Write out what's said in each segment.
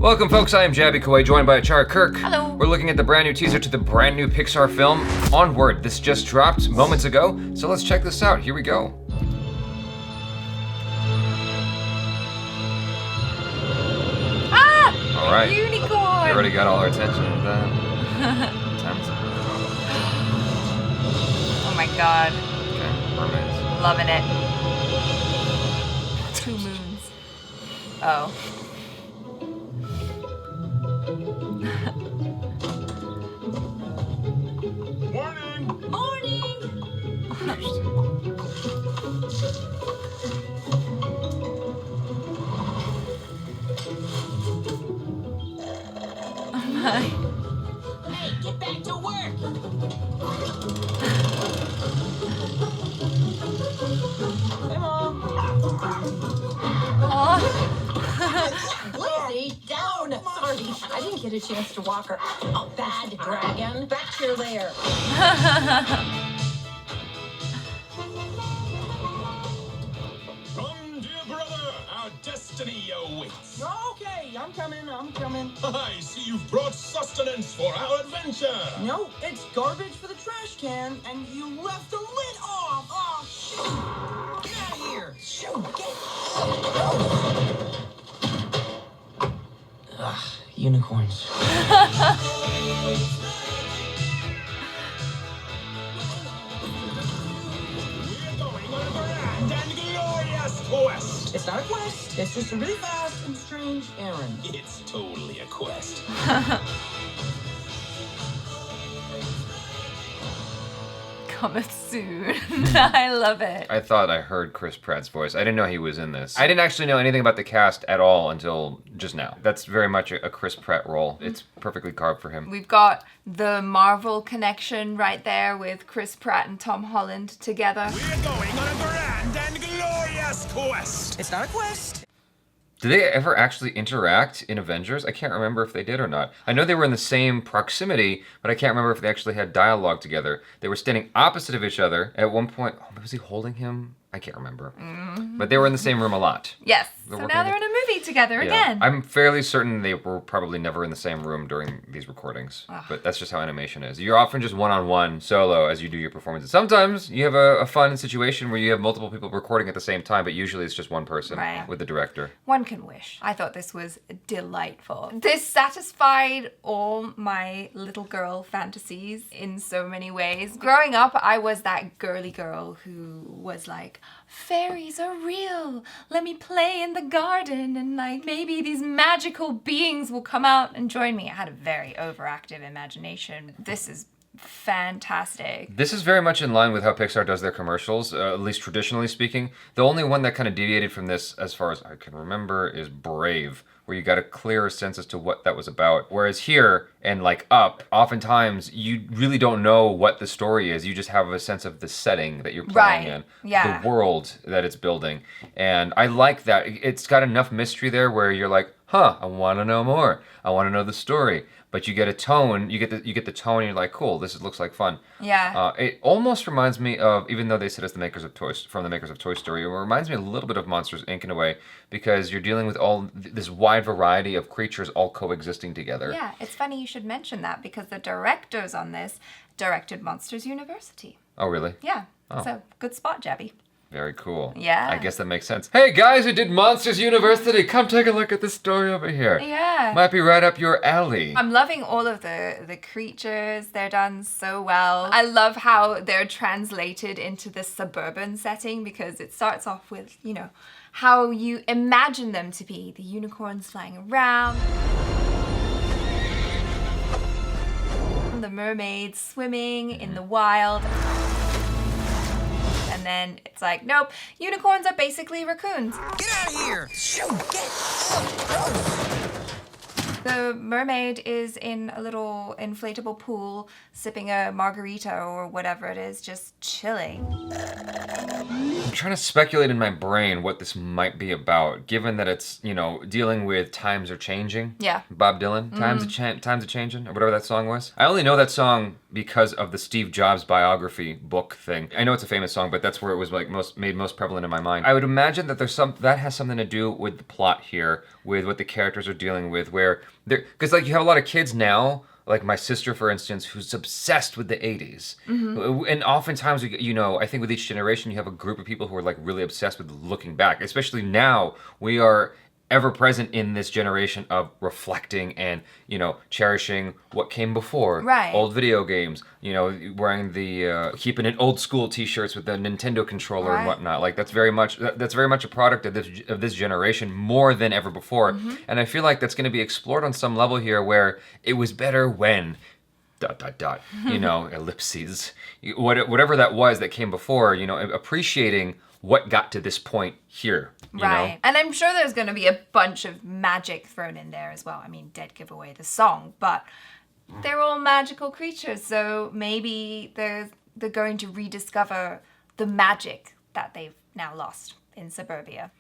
Welcome folks, I am Jaby Koay, joined by Achara KIRK. Hello. We're looking at the brand new teaser to the brand new Pixar film, Onward. This just dropped moments ago, so let's check this out. Here we go. Ah! All right. Unicorn! You already got all our attention with that. Oh my god. Okay, mermaids. Loving it. 2 moons. Oh. Morning! Morning! Oh my. Hey, get back to work! Hey, Mom! Lizzie, down! Sorry, I didn't get a chance to walk her. Oh, bad dragon. Back to your lair. Come, dear brother, our destiny awaits. Okay, I'm coming. I see you've brought sustenance for our adventure. No, it's garbage for the trash can, and you left the lid off! Oh, shoot! Get out of here! Shoot! Ugh, unicorns. We're going on a grand and glorious quest. It's not a quest, it's just a really fast and strange errand. It's totally a quest. Coming soon. I love it. I thought I heard Chris Pratt's voice. I didn't know he was in this. I didn't actually know anything about the cast at all until just now. That's very much a Chris Pratt role. It's perfectly carved for him. We've got the Marvel connection right there with Chris Pratt and Tom Holland together. We're going on a grand and glorious quest. It's not a quest. Did they ever actually interact in Avengers? I can't remember if they did or not. I know they were in the same proximity, but I can't remember if they actually had dialogue together. They were standing opposite of each other. At one point, was he holding him? I can't remember. But they were in the same room a lot. Yes. They're So working now they're in a movie together Yeah. again. I'm fairly certain they were probably never in the same room during these recordings. Ugh. But that's just how animation is. You're often just one-on-one solo as you do your performances. Sometimes you have a fun situation where you have multiple people recording at the same time, but usually it's just one person Right. with the director. One can wish. I thought this was delightful. This satisfied all my little girl fantasies in so many ways. Growing up, I was that girly girl who was like, fairies are real. Let me play in the garden and like maybe these magical beings will come out and join me. I had a very overactive imagination. This is fantastic. This is very much in line with how Pixar does their commercials, at least traditionally speaking. The only one that kind of deviated from this, as far as I can remember, is Brave, where you got a clearer sense as to what that was about. Whereas here, and like Up, oftentimes you really don't know what the story is. You just have a sense of the setting that you're playing Right. in, Yeah. the world that it's building. And I like that. It's got enough mystery there where you're like, huh, I want to know more. I want to know the story. But you get a tone, you get the tone, and you're like, cool, looks like fun. Yeah. It almost reminds me of, even though they said it's the makers of from the makers of Toy Story, it reminds me a little bit of Monsters, Inc. in a way, because you're dealing with all this wide variety of creatures all coexisting together. Yeah, it's funny you should mention that because the directors on this directed Monsters University. Oh, really? Yeah, Oh. so good spot, Jaby. Very cool. Yeah. I guess that makes sense. Hey guys who did Monsters University, come take a look at this story over here. Yeah. Might be right up your alley. I'm loving all of the creatures. They're done so well. I love how they're translated into the suburban setting because it starts off with, you know, how you imagine them to be. The unicorns flying around. The mermaids swimming in the wild. And then it's like, nope, unicorns are basically raccoons. Get out of here! Shoot! Get The mermaid is in a little inflatable pool, sipping a margarita or whatever it is, just chilling. I'm trying to speculate in my brain what this might be about, given that it's, dealing with times are changing. Yeah. Bob Dylan, times are changing, or whatever that song was. I only know that song because of the Steve Jobs biography book thing. I know it's a famous song, but that's where it was like made most prevalent in my mind. I would imagine that that has something to do with the plot here, with what the characters are dealing with, where because like you have a lot of kids now. Like my sister, for instance, who's obsessed with the 80s. And oftentimes, I think with each generation, you have a group of people who are like really obsessed with looking back. Especially now, we are ever present in this generation of reflecting and, cherishing what came before. Right. Old video games, wearing keeping it old school t-shirts with the Nintendo controller and whatnot. Like that's very much a product of this generation more than ever before. And I feel like that's going to be explored on some level here where it was better when ... ellipses, whatever that was that came before, appreciating what got to this point here. Right. And I'm sure there's going to be a bunch of magic thrown in there as well. I mean, dead give away the song, but they're all magical creatures, so maybe they're going to rediscover the magic that they've now lost in suburbia.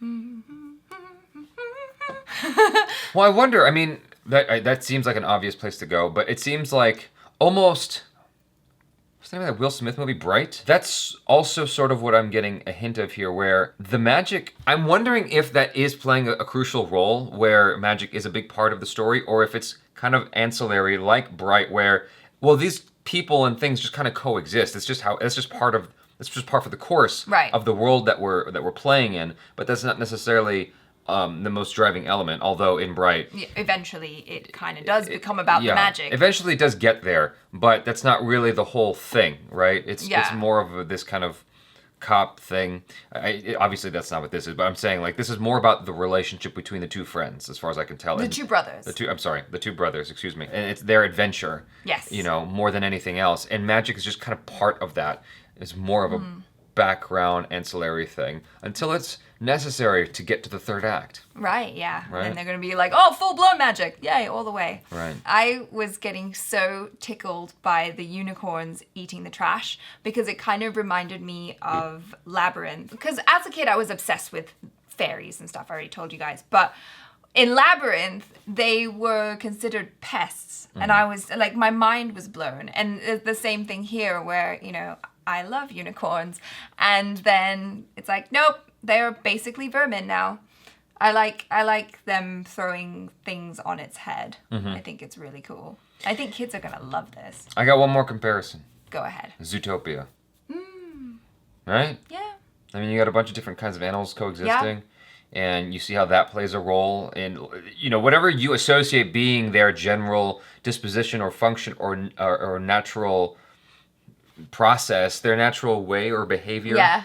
Well, I wonder, I mean, that seems like an obvious place to go, but it seems like almost... What's the name of that Will Smith movie, Bright? That's also sort of what I'm getting a hint of here, where the magic... I'm wondering if that is playing a crucial role, where magic is a big part of the story, or if it's kind of ancillary, like Bright, where, well, these people and things just kind of coexist. It's just part of the course of the world that we're playing in, but that's not necessarily... the most driving element, although in Bright... Yeah, eventually it kind of does become about the magic. Eventually it does get there, but that's not really the whole thing, right? It's more of this kind of cop thing. Obviously that's not what this is, but I'm saying like this is more about the relationship between the two friends, as far as I can tell. The two brothers. The two brothers, excuse me. And it's their adventure. Yes. More than anything else. And magic is just kind of part of that. It's more of a background ancillary thing until it's necessary to get to the third act. Right, yeah. Right? And they're going to be like, oh, full-blown magic. Yay, all the way. Right. I was getting so tickled by the unicorns eating the trash because it kind of reminded me of Labyrinth. Because as a kid, I was obsessed with fairies and stuff. I already told you guys. But in Labyrinth, they were considered pests. And I was, like, my mind was blown. And it's the same thing here where, I love unicorns. And then it's like, nope. They're basically vermin now. I like them throwing things on its head. I think it's really cool. I think kids are gonna love this. I got one more comparison. Go ahead. Zootopia. Right? Yeah. I mean, you got a bunch of different kinds of animals coexisting, and you see how that plays a role in, whatever you associate being their general disposition or function or natural process, their natural way or behavior. Yeah.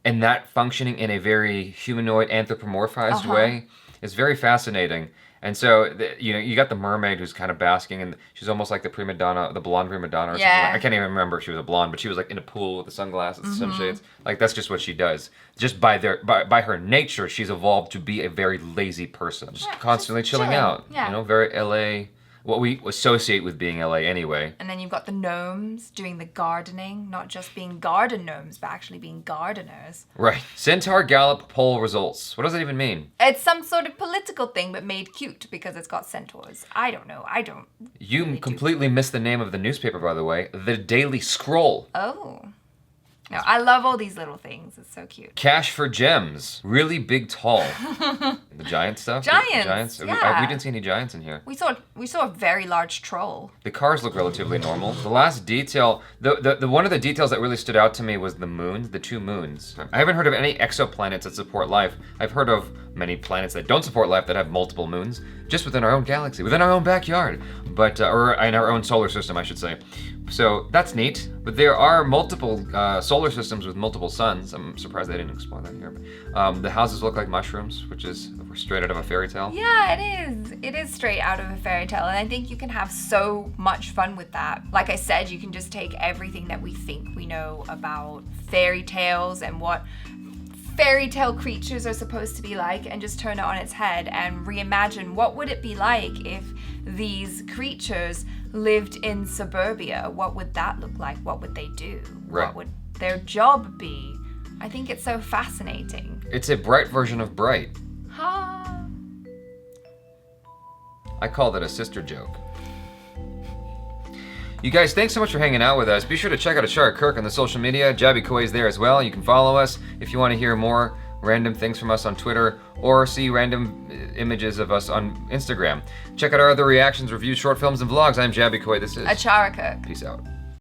And that functioning in a very humanoid, anthropomorphized way is very fascinating. And so, you got the mermaid who's kind of basking, and she's almost like the prima donna, the blonde prima donna or something. I can't even remember if she was a blonde, but she was like in a pool with the sunglasses, the sunshades. Like that's just what she does. Just by her nature, she's evolved to be a very lazy person, just constantly chilling out. Yeah. Very LA. What we associate with being LA anyway. And then you've got the gnomes doing the gardening, not just being garden gnomes, but actually being gardeners. Right. Centaur Gallup poll results. What does that even mean? It's some sort of political thing, but made cute because it's got centaurs. I don't know. You really completely missed the name of the newspaper, by the way. The Daily Scroll. Oh. No, I love all these little things. It's so cute. Cash for gems. Really big, tall. The giant stuff? Giants. Yeah. We didn't see any giants in here. We saw a very large troll. The cars look relatively normal. The last detail, the one of the details that really stood out to me was the moons, the two moons. I haven't heard of any exoplanets that support life. I've heard of many planets that don't support life that have multiple moons, just within our own galaxy, within our own backyard, or in our own solar system, I should say. So that's neat, but there are multiple solar systems with multiple suns. I'm surprised they didn't explore that here. But, the houses look like mushrooms, which is straight out of a fairy tale. Yeah, it is. It is straight out of a fairy tale, and I think you can have so much fun with that. Like I said, you can just take everything that we think we know about fairy tales and what fairy tale creatures are supposed to be like and just turn it on its head and reimagine what would it be like if these creatures lived in suburbia. What would that look like? What would they do? Right. What would their job be? I think it's so fascinating. It's a bright version of Bright. Ha. I called it a sister joke. You guys, thanks so much for hanging out with us. Be sure to check out Achara KIRK on the social media. Jaby Koay is there as well. You can follow us if you want to hear more random things from us on Twitter or see random images of us on Instagram. Check out our other reactions, reviews, short films, and vlogs. I'm Jaby Koay. This is Achara KIRK. Peace out.